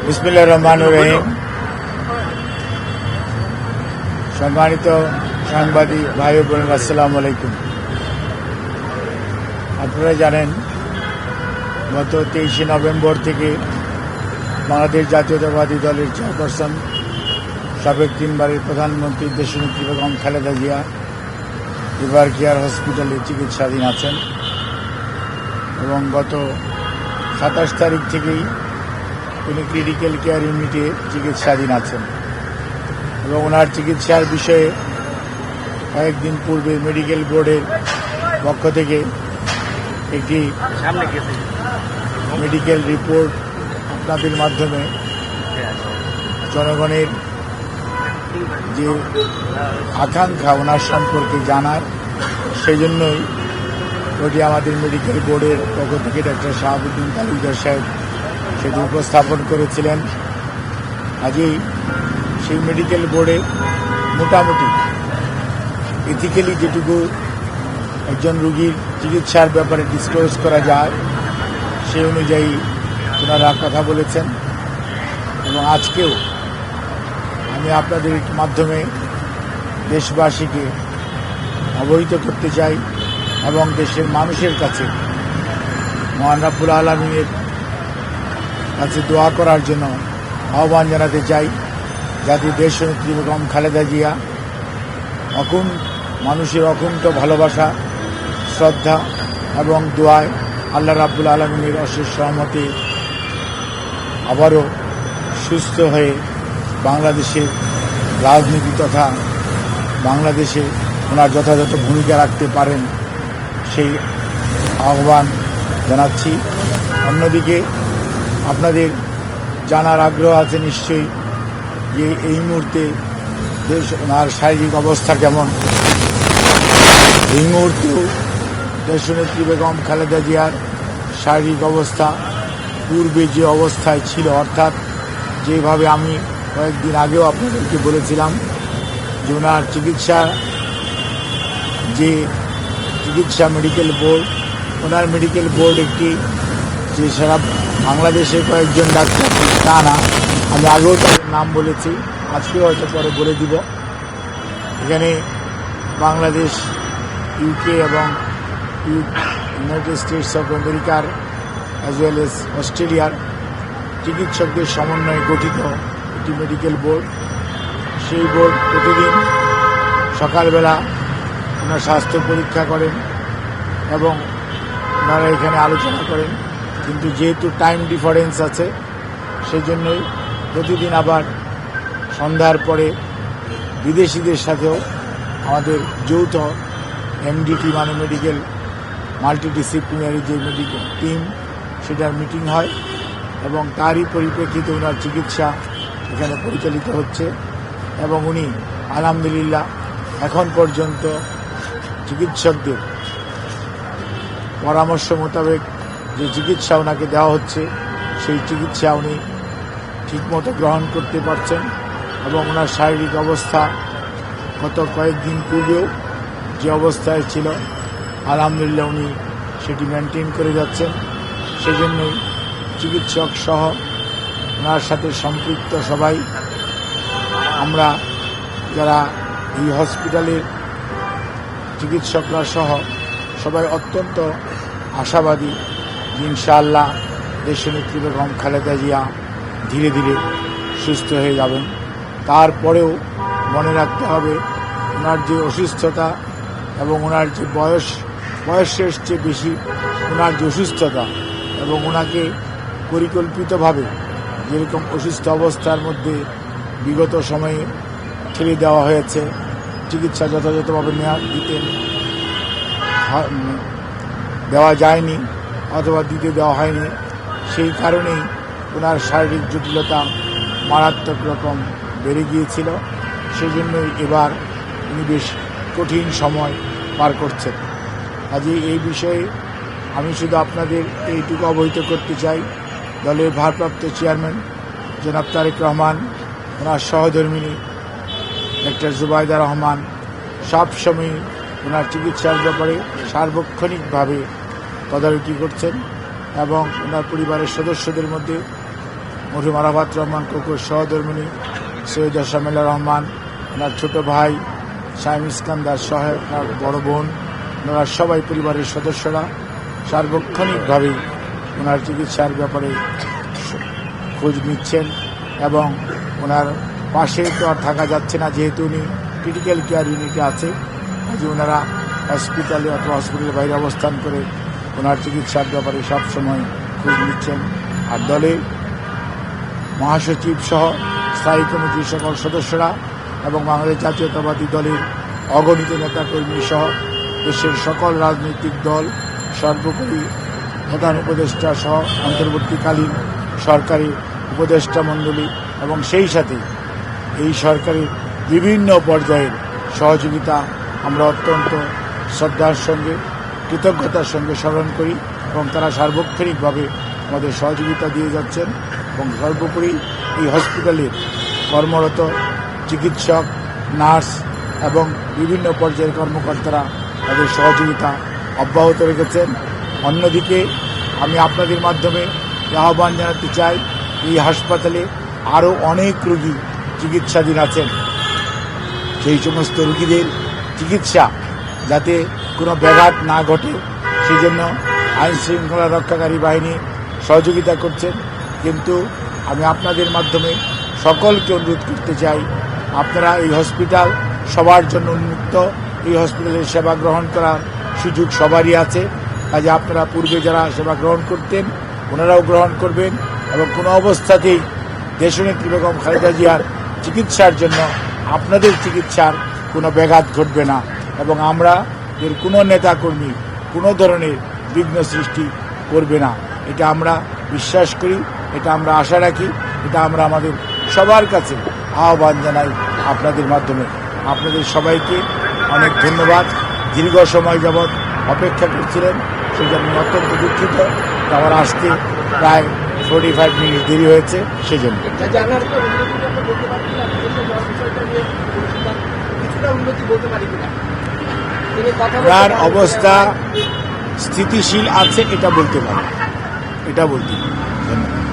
বিসমিল্লাহির রহমানির রহিম। সম্মানিত সাংবাদিক ভাই ও বোনেরা, আসসালামু আলাইকুম। আপনারা জানেন, গত 23শে নভেম্বর থেকে বাংলাদেশ জাতীয়তাবাদী দলের চেয়ারপারসন, সাবেক 3বারের প্রধানমন্ত্রী দেশনেত্রী বেগম খালেদা জিয়া এবার কেয়ার হসপিটালে চিকিৎসাধীন আছেন এবং গত 27 তারিখ থেকেই তিনি ক্রিটিক্যাল কেয়ার ইউনিটে চিকিৎসাধীন আছেন এবং ওনার চিকিৎসার বিষয়ে কয়েকদিন পূর্বে মেডিকেল বোর্ডের পক্ষ থেকে একটি মেডিকেল রিপোর্ট আপনাদের মাধ্যমে জনগণের যে আকাঙ্ক্ষা ওনার সম্পর্কে জানায়, সেই জন্যই ওটি আমাদের মেডিকেল বোর্ডের পক্ষ থেকে ডক্টর শাহাবুদ্দিন তালুকদার সাহেব সেটি উপস্থাপন করেছিলেন। আজই সেই মেডিকেল বোর্ডে মোটামুটি এথিক্যালি যেটুকু একজন রুগীর চিকিৎসার ব্যাপারে ডিসক্লোজ করা যায় সেই অনুযায়ী ওনারা কথা বলেছেন এবং আজকেও আমি আপনাদের মাধ্যমে দেশবাসীকে অবহিত করতে চাই এবং দেশের মানুষের কাছে মহান রব্বুল আলামিনের কাছে দোয়া করার জন্য আহ্বান জানাতে চাই, যাতে দেশনেত্রী বেগম খালেদা জিয়া মানুষের অকুণ্ঠ ভালোবাসা, শ্রদ্ধা এবং দোয়ায় আল্লাহ রাব্বুল আলামিনের অশেষ রহমতে আবারও সুস্থ হয়ে বাংলাদেশের রাজনীতি তথা বাংলাদেশে ওনার যথাযথ ভূমিকা রাখতে পারেন, সেই আহ্বান জানাচ্ছি। অন্যদিকে আপনাদের জানার আগ্রহ আছে নিশ্চয়ই যে এই মুহূর্তে ওনার শারীরিক অবস্থা কেমন। এই মুহূর্তেও দেশনেত্রী বেগম খালেদা জিয়ার শারীরিক অবস্থা পূর্বে যে অবস্থায় ছিল, অর্থাৎ যেভাবে আমি কয়েকদিন আগেও আপনাদেরকে বলেছিলাম যে ওনার চিকিৎসা মেডিকেল বোর্ড, ওনার মেডিকেল বোর্ড একটি যে সারা বাংলাদেশে কয়েকজন ডাক্তার তা না, আমি আগেও তাদের নাম বলেছি, আজকে হয়তো পরে বলে দিব। এখানে বাংলাদেশ, ইউকে এবং ইউনাইটেড স্টেটস অফ আমেরিকার অ্যাজ ওয়েল এস অস্ট্রেলিয়ার চিকিৎসকদের সমন্বয়ে গঠিত একটি মেডিকেল বোর্ড। সেই বোর্ড প্রতিদিন সকালবেলা ওনার স্বাস্থ্য পরীক্ষা করেন এবং ওনারা এখানে আলোচনা করেন, কিন্তু যেহেতু টাইম ডিফারেন্স আছে সেই জন্যই প্রতিদিন আবার সন্ধ্যার পরে বিদেশিদের সাথেও আমাদের যৌথ এমডিটি মানে মেডিকেল মাল্টিডিসিপ্লিনারি যে মেডিকেল টিম সেটার মিটিং হয় এবং তারই পরিপ্রেক্ষিতে ওনার চিকিৎসা এখানে পরিচালিত হচ্ছে এবং উনি আলহামদুলিল্লাহ এখন পর্যন্ত চিকিৎসকদের পরামর্শ মোতাবেক যে চিকিৎসা ওনাকে দেওয়া হচ্ছে সেই চিকিৎসা উনি ঠিকমতো গ্রহণ করতে পারছেন এবং ওনার শারীরিক অবস্থা গত কয়েকদিন পূর্বেও যে অবস্থায় ছিল আলহামদুলিল্লাহ উনি সেটি মেনটেন করে যাচ্ছেন। সেজন্যই চিকিৎসক সহ ওনার সাথে সম্পৃক্ত সবাই, আমরা যারা এই হসপিটালের চিকিৎসকরা সহ সবাই অত্যন্ত আশাবাদী যে ইনশাআল্লাহ দেশনেত্রী বেগম খালেদা জিয়া ধীরে ধীরে সুস্থ হয়ে যাবেন। তারপরেও মনে রাখতে হবে ওনার যে অসুস্থতা এবং ওনার যে বয়সের চেয়ে বেশি ওনার যে অসুস্থতা এবং ওনাকে পরিকল্পিতভাবে যেরকম অসুস্থ অবস্থার মধ্যে বিগত সময়ে ছেড়ে দেওয়া হয়েছে, চিকিৎসা যথাযথভাবে দেওয়া যায়নি অথবা দিতে দেওয়া হয়নি, সেই কারণেই ওনার শারীরিক জটিলতা মারাত্মক রকম বেড়ে গিয়েছিল। সেই জন্যই এবার উনি বেশ কঠিন সময় পার করছেন। আজ এই বিষয়ে আমি শুধু আপনাদের এইটুকু অবহিত করতে চাই, দলের ভারপ্রাপ্ত চেয়ারম্যান জনাব তারেক রহমান, ওনার সহধর্মিণী ডক্টর জুবাইদা রহমান সবসময় ওনার চিকিৎসার ব্যাপারে সার্বক্ষণিকভাবে তদারকি করছেন এবং ওনার পরিবারের সদস্যদের মধ্যে মরহুম আরাফাত রহমান কুকুর সহধর্মিনী সৈয়দা শামিলা রহমান, ওনার ছোট ভাই শাহিম ইস্কান্দার সহ ওনার বড় বোন, ওনারা সবাই পরিবারের সদস্যরা সার্বক্ষণিকভাবে ওনার চিকিৎসার ব্যাপারে খোঁজ নিচ্ছেন এবং ওনার পাশে তো আর থাকা যাচ্ছে না, যেহেতু উনি ক্রিটিক্যাল কেয়ার ইউনিটে আছে, যে ওনারা হসপিটালে অথবা হসপিটালের বাইরে অবস্থান করে ওনার চিকিৎসার ব্যাপারে সবসময় খোঁজ নিচ্ছেন। আর দলে মহাসচিব সহ স্থায়ী কমিটির সকল সদস্যরা এবং বাংলাদেশ জাতীয়তাবাদী দলের অগণিত নেতাকর্মী সহ দেশের সকল রাজনৈতিক দল, সর্বোপরি প্রধান উপদেষ্টা সহ অন্তর্বর্তীকালীন সরকারি উপদেষ্টা মণ্ডলী এবং সেই সাথে এই সরকারের বিভিন্ন পর্যায়ের সহযোগিতা আমরা অত্যন্ত শ্রদ্ধার সঙ্গে কৃতজ্ঞতার সঙ্গে স্মরণ করি এবং তারা সার্বক্ষণিকভাবে আমাদের সহযোগিতা দিয়ে যাচ্ছেন। এবং সর্বোপরি এই হসপিটালের কর্মরত চিকিৎসক, নার্স এবং বিভিন্ন পর্যায়ের কর্মকর্তারা তাদের সহযোগিতা অব্যাহত রেখেছেন। অন্যদিকে আমি আপনাদের মাধ্যমে আহ্বান জানাতে চাই, এই হাসপাতালে আরও অনেক রোগী চিকিৎসাধীন আছেন। সেই সমস্ত রোগীদের চিকিৎসা যাতে কোনো ব্যাঘাত না ঘটে সেই জন্য আইন শৃঙ্খলা রক্ষাকারী বাহিনী সহযোগিতা করছেন। কিন্তু আমি আপনাদের মাধ্যমে সকলকে অনুরোধ করতে চাই, আপনারা এই হসপিটাল সবার জন্য উন্মুক্ত, এই হসপিটালের সেবা গ্রহণ করার সুযোগ সবারই আছে। কাজে আপনারা পূর্বে যারা সেবা গ্রহণ করতেন ওনারাও গ্রহণ করবেন এবং কোনো অবস্থাতেই দেশনেত্রী বেগম খালেদা জিয়ার চিকিৎসার জন্য আপনাদের চিকিৎসার কোনো ব্যাঘাত ঘটবে না এবং আমরা এর কোনো নেতাকর্মী কোনো ধরনের বিঘ্ন সৃষ্টি করবে না, এটা আমরা বিশ্বাস করি, এটা আমরা আশা রাখি, এটা আমরা আমাদের সবার কাছে আহ্বান জানাই আপনাদের মাধ্যমে। আপনাদের সবাইকে অনেক ধন্যবাদ। দীর্ঘ সময় যাবৎ অপেক্ষা করছিলেন, সেই জন্য অত্যন্ত দুঃখিত। আমার আসতে প্রায় 45 মিনিট দেরি হয়েছে সেজন্য। ওনার অবস্থা স্থিতিশীল আছে এটা বলতে পারি, ধন্যবাদ।